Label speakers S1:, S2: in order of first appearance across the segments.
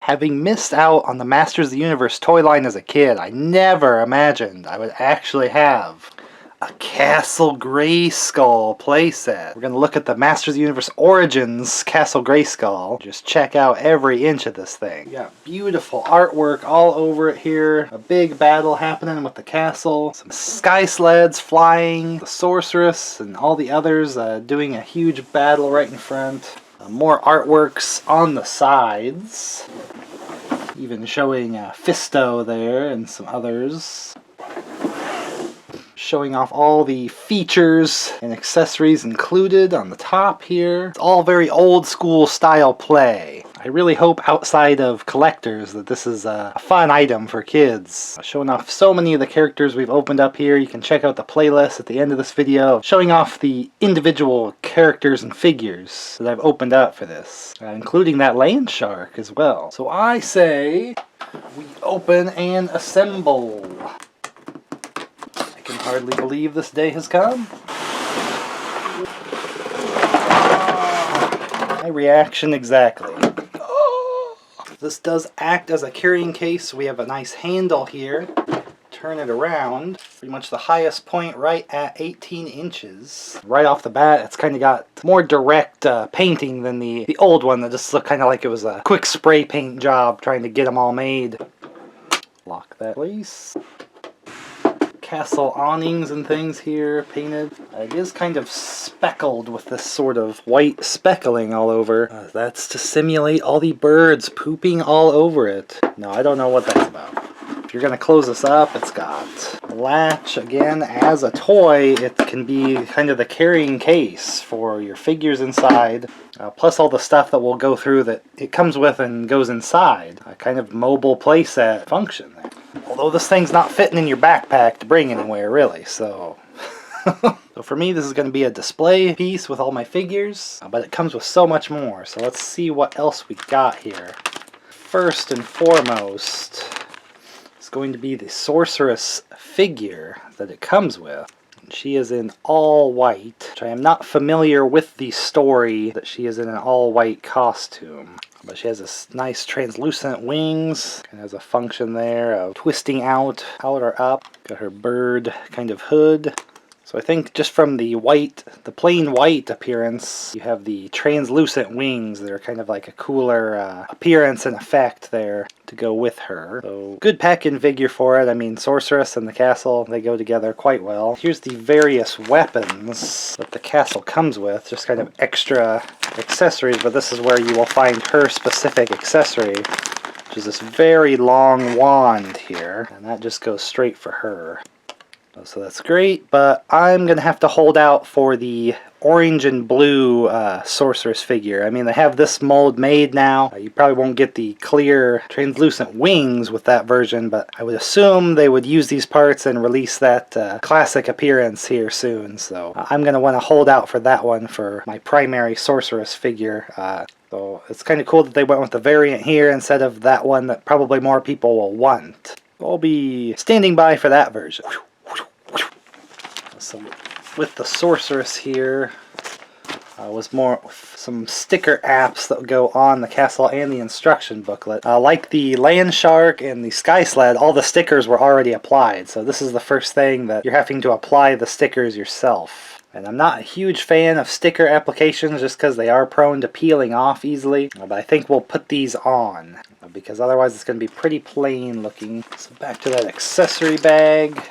S1: Having missed out on the Masters of the Universe toy line as a kid, I never imagined I would actually have a Castle Grayskull playset. We're going to look at the Masters of the Universe Origins Castle Grayskull. Just check out every inch of this thing. You got beautiful artwork all over it here. A big battle happening with the castle. Some sky sleds flying. The sorceress and all the others doing a huge battle right in front. More artworks on the sides. Even showing Fisto there and some others. Showing off all the features and accessories included on the top here. It's all very old school style play. I really hope outside of collectors that this is a fun item for kids. Showing off so many of the characters we've opened up here. You can check out the playlist at the end of this video. Showing off the individual characters and figures that I've opened up for this. Including that land shark as well. So I say we open and assemble. I can hardly believe this day has come. My reaction exactly. This does act as a carrying case. We have a nice handle here. Turn it around. Pretty much the highest point right at 18 inches. Right off the bat, it's kind of got more direct painting than the old one that just looked kind of like it was a quick spray paint job trying to get them all made. Lock that place. Castle awnings and things here painted. It is kind of speckled with this sort of white speckling all over. That's to simulate all the birds pooping all over it. No, I don't know what that's about. If you're going to close this up, it's got a latch. Again, as a toy, it can be kind of the carrying case for your figures inside, plus all the stuff that we'll go through that it comes with and goes inside. A kind of mobile playset function there. Although this thing's not fitting in your backpack to bring anywhere, really, so... So for me, this is going to be a display piece with all my figures, but it comes with so much more. So let's see what else we got here. First and foremost, it's going to be the sorceress figure that it comes with. She is in all white, which I am not familiar with the story that she is in an all white costume. But she has this nice translucent wings. Kind of has a function there of twisting out or up. Got her bird kind of hood. So I think just from the white, the plain white appearance, you have the translucent wings that are kind of like a cooler appearance and effect there to go with her. So good pack-in figure for it. I mean, Sorceress and the castle, they go together quite well. Here's the various weapons that the castle comes with, just kind of extra accessories, but this is where you will find her specific accessory, which is this very long wand here, and that just goes straight for her. So that's great, but I'm going to have to hold out for the orange and blue sorceress figure. I mean, they have this mold made now. You probably won't get the clear translucent wings with that version, but I would assume they would use these parts and release that classic appearance here soon. So I'm going to want to hold out for that one for my primary sorceress figure. So it's kind of cool that they went with the variant here instead of that one that probably more people will want. I'll be standing by for that version. So with the sorceress here was more some sticker apps that would go on the castle and the instruction booklet. Like the land shark and the sky sled, all the stickers were already applied, so this is the first thing that you're having to apply the stickers yourself. And I'm not a huge fan of sticker applications just because they are prone to peeling off easily, but I think we'll put these on because otherwise it's going to be pretty plain looking. So back to that accessory bag.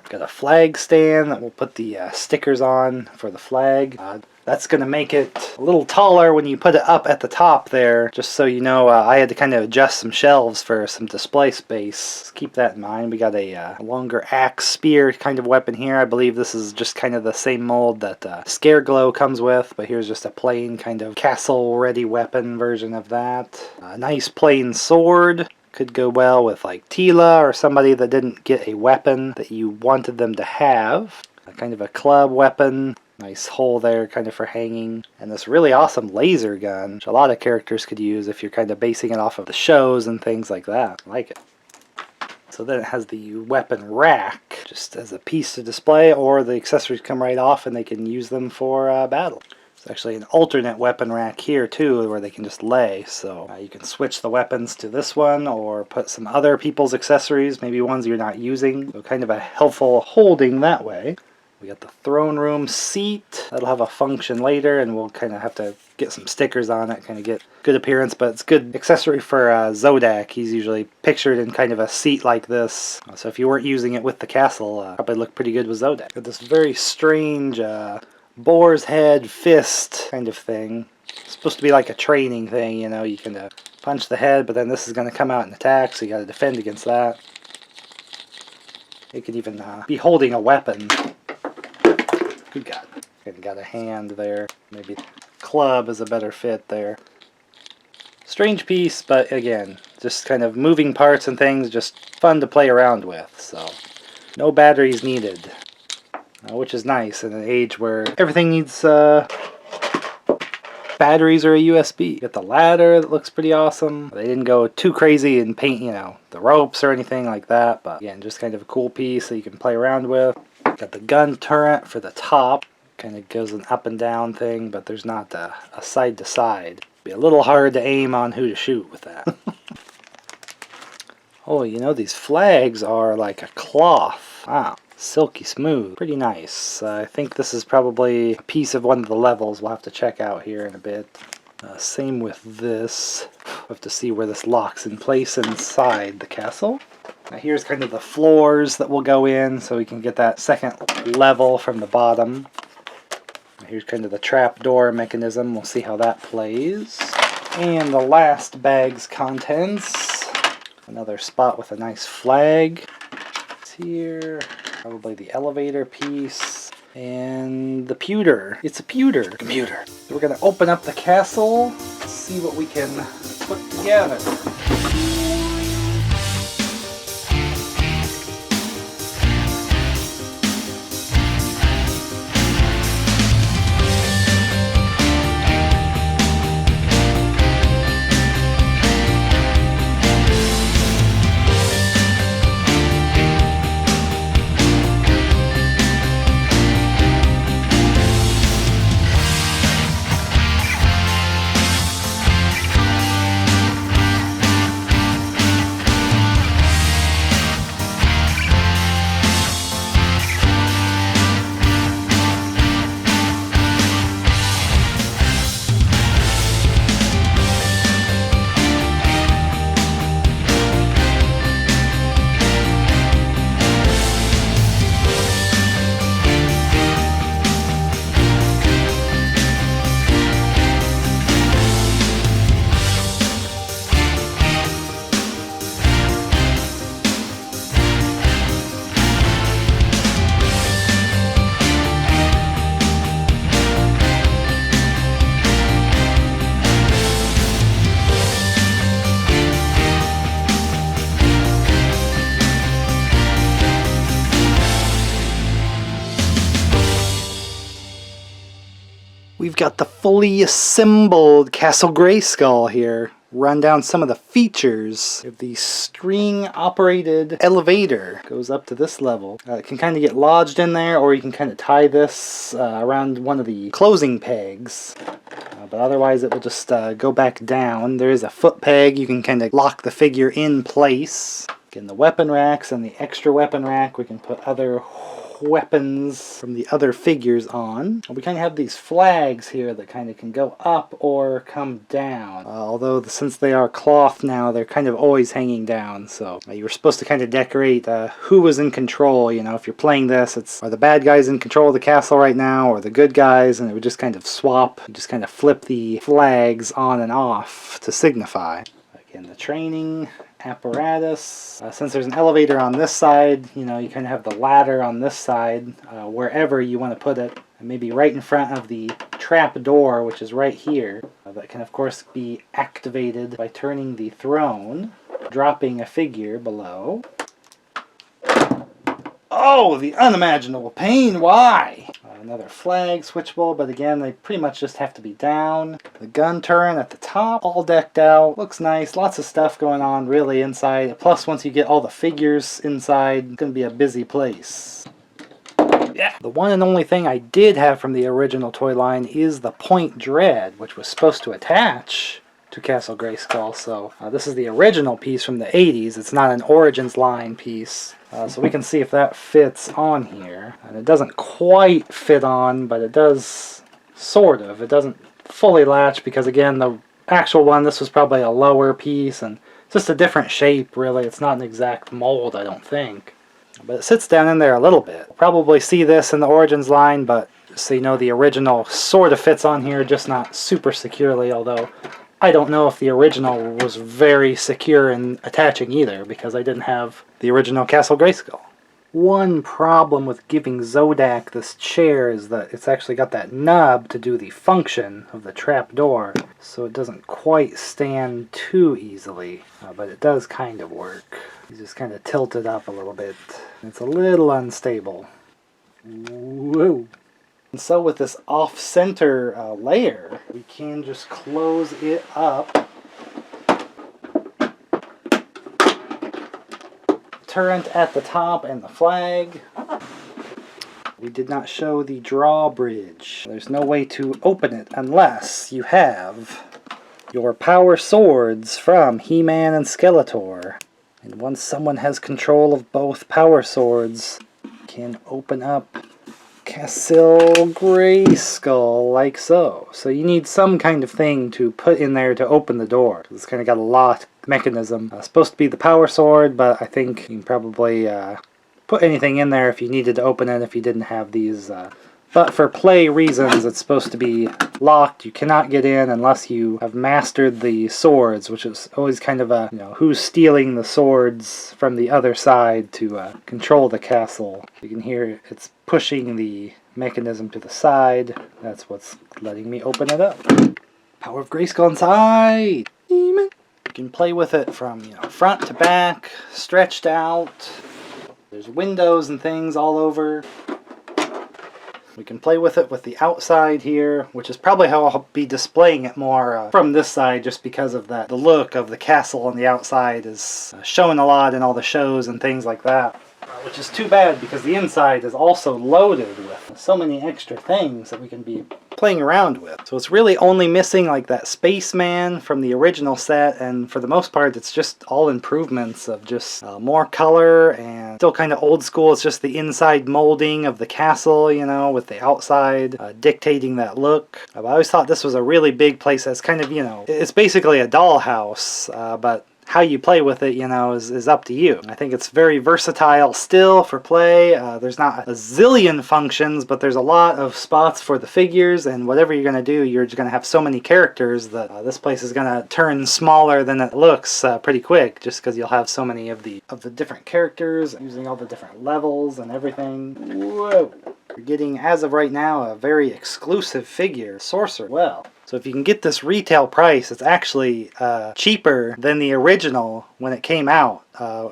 S1: Got a flag stand that we'll put the stickers on for the flag. That's going to make it a little taller when you put it up at the top there. Just so you know, I had to kind of adjust some shelves for some display space. Just keep that in mind. We got a longer axe spear kind of weapon here. I believe this is just kind of the same mold that Scareglow comes with, but here's just a plain kind of castle-ready weapon version of that. A nice plain sword. Could go well with like Tila or somebody that didn't get a weapon that you wanted them to have. Kind of a club weapon. Nice hole there kind of for hanging. And this really awesome laser gun, which a lot of characters could use if you're kind of basing it off of the shows and things like that. I like it. So then it has the weapon rack just as a piece to display, or the accessories come right off and they can use them for battle. There's actually an alternate weapon rack here too where they can just lay, so you can switch the weapons to this one or put some other people's accessories, maybe ones you're not using, so kind of a helpful holding that way. We got the throne room seat. That'll have a function later, and we'll kind of have to get some stickers on it, kind of get good appearance, but it's good accessory for Zodak. He's usually pictured in kind of a seat like this. So if you weren't using it with the castle, probably look pretty good with Zodak. Got this very strange boar's head fist kind of thing. It's supposed to be like a training thing, you know, you can punch the head, but then this is going to come out and attack, so you got to defend against that. It could even be holding a weapon. Good God. Got a hand there. Maybe club is a better fit there. Strange piece, but again, just kind of moving parts and things, just fun to play around with. So, no batteries needed, which is nice in an age where everything needs batteries or a USB. Got the ladder that looks pretty awesome. They didn't go too crazy and paint, you know, the ropes or anything like that, but again, just kind of a cool piece that you can play around with. Got the gun turret for the top. Kind of goes an up and down thing, but there's not a side to side. Be a little hard to aim on who to shoot with that. Oh, you know, these flags are like a cloth. Wow, silky smooth. Pretty nice. I think this is probably a piece of one of the levels we'll have to check out here in a bit. Same with this. We'll have to see where this locks in place inside the castle. Now here's kind of the floors that will go in, so we can get that second level from the bottom. Here's kind of the trap door mechanism. We'll see how that plays. And the last bag's contents. Another spot with a nice flag. It's here. Probably the elevator piece. And the pewter. It's a pewter computer. So we're going to open up the castle, see what we can put together. We've got the fully assembled Castle Grayskull here. Run down some of the features of the string-operated elevator. Goes up to this level. It can kind of get lodged in there, or you can kind of tie this around one of the closing pegs. But otherwise it will just go back down. There is a foot peg. You can kind of lock the figure in place. In the weapon racks and the extra weapon rack, we can put other weapons from the other figures on. We kind of have these flags here that kind of can go up or come down. Although since they are cloth now, they're kind of always hanging down. So you were supposed to kind of decorate who was in control. You know, if you're playing this, are the bad guys in control of the castle right now, or the good guys? And it would just kind of swap, just kind of flip the flags on and off to signify. Again, the training apparatus. Since there's an elevator on this side, you know, you kind of have the ladder on this side, wherever you want to put it. And maybe right in front of the trap door, which is right here. That can, of course, be activated by turning the throne, dropping a figure below. Oh, the unimaginable pain! Why? Another flag switchable, but again, they pretty much just have to be down. The gun turret at the top, all decked out. Looks nice. Lots of stuff going on really inside. Plus, once you get all the figures inside, it's going to be a busy place. The one and only thing I did have from the original toy line is the Point Dread, which was supposed to attach to Castle Grayskull. So this is the original piece from the 80s. It's not an Origins line piece. So we can see if that fits on here. And it doesn't quite fit on, but it does sort of. It doesn't fully latch because, again, the actual one, this was probably a lower piece and just a different shape, really. It's not an exact mold, I don't think. But it sits down in there a little bit. You'll probably see this in the Origins line, but just so you know, the original sort of fits on here, just not super securely, although I don't know if the original was very secure in attaching either, because I didn't have the original Castle Grayskull. One problem with giving Zodak this chair is that it's actually got that nub to do the function of the trap door, so it doesn't quite stand too easily, but it does kind of work. You just kind of tilt it up a little bit. It's a little unstable. Whoa! And so with this off-center layer, we can just close it up. Turret at the top and the flag. We did not show the drawbridge. There's no way to open it unless you have your power swords from He-Man and Skeletor. And once someone has control of both power swords, you can open up Castle Grayskull like so. So you need some kind of thing to put in there to open the door. It's kind of got a lock mechanism. Supposed to be the power sword, but I think you can probably put anything in there if you needed to open it if you didn't have these. But for play reasons, it's supposed to be locked. You cannot get in unless you have mastered the swords, which is always kind of a, who's stealing the swords from the other side to control the castle. You can hear it's pushing the mechanism to the side. That's what's letting me open it up. Power of Grayskull inside! You can play with it from front to back, stretched out. There's windows and things all over. We can play with it with the outside here, which is probably how I'll be displaying it more from this side, just because of that. The look of the castle on the outside is shown a lot in all the shows and things like that. Which is too bad because the inside is also loaded with so many extra things that we can be playing around with. So it's really only missing like that spaceman from the original set, and for the most part it's just all improvements of just more color and still kind of old school. It's just the inside molding of the castle, with the outside dictating that look. I always thought this was a really big place. It's kind of, it's basically a dollhouse, but how you play with it, is up to you. I think it's very versatile still for play. There's not a zillion functions, but there's a lot of spots for the figures, and whatever you're going to do, you're just going to have so many characters that this place is going to turn smaller than it looks pretty quick, just because you'll have so many of the different characters, using all the different levels and everything. Whoa! You're getting, as of right now, a very exclusive figure, Sorcerer. Well, so if you can get this retail price, it's actually cheaper than the original when it came out,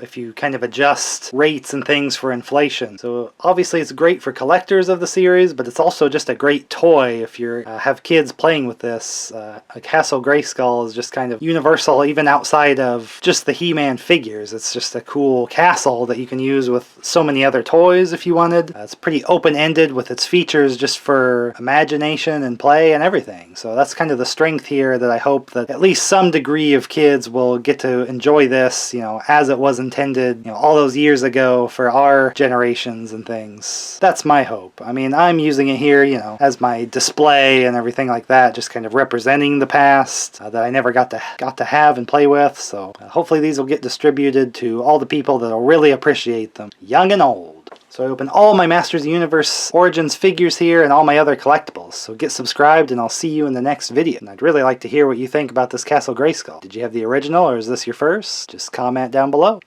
S1: if you kind of adjust rates and things for inflation. So obviously it's great for collectors of the series, but it's also just a great toy if you have kids playing with this. A Castle Grayskull is just kind of universal even outside of just the He-Man figures. It's just a cool castle that you can use with so many other toys if you wanted. It's pretty open-ended with its features just for imagination and play and everything. So that's kind of the strength here, that I hope that at least some degree of kids will get to enjoy this, as it was intended, all those years ago for our generations and things. That's my hope. I mean, I'm using it here, as my display and everything like that, just kind of representing the past that I never got to have and play with. So hopefully these will get distributed to all the people that will really appreciate them, young and old. So I open all my Masters of the Universe Origins figures here and all my other collectibles. So get subscribed and I'll see you in the next video. And I'd really like to hear what you think about this Castle Grayskull. Did you have the original or is this your first? Just comment down below.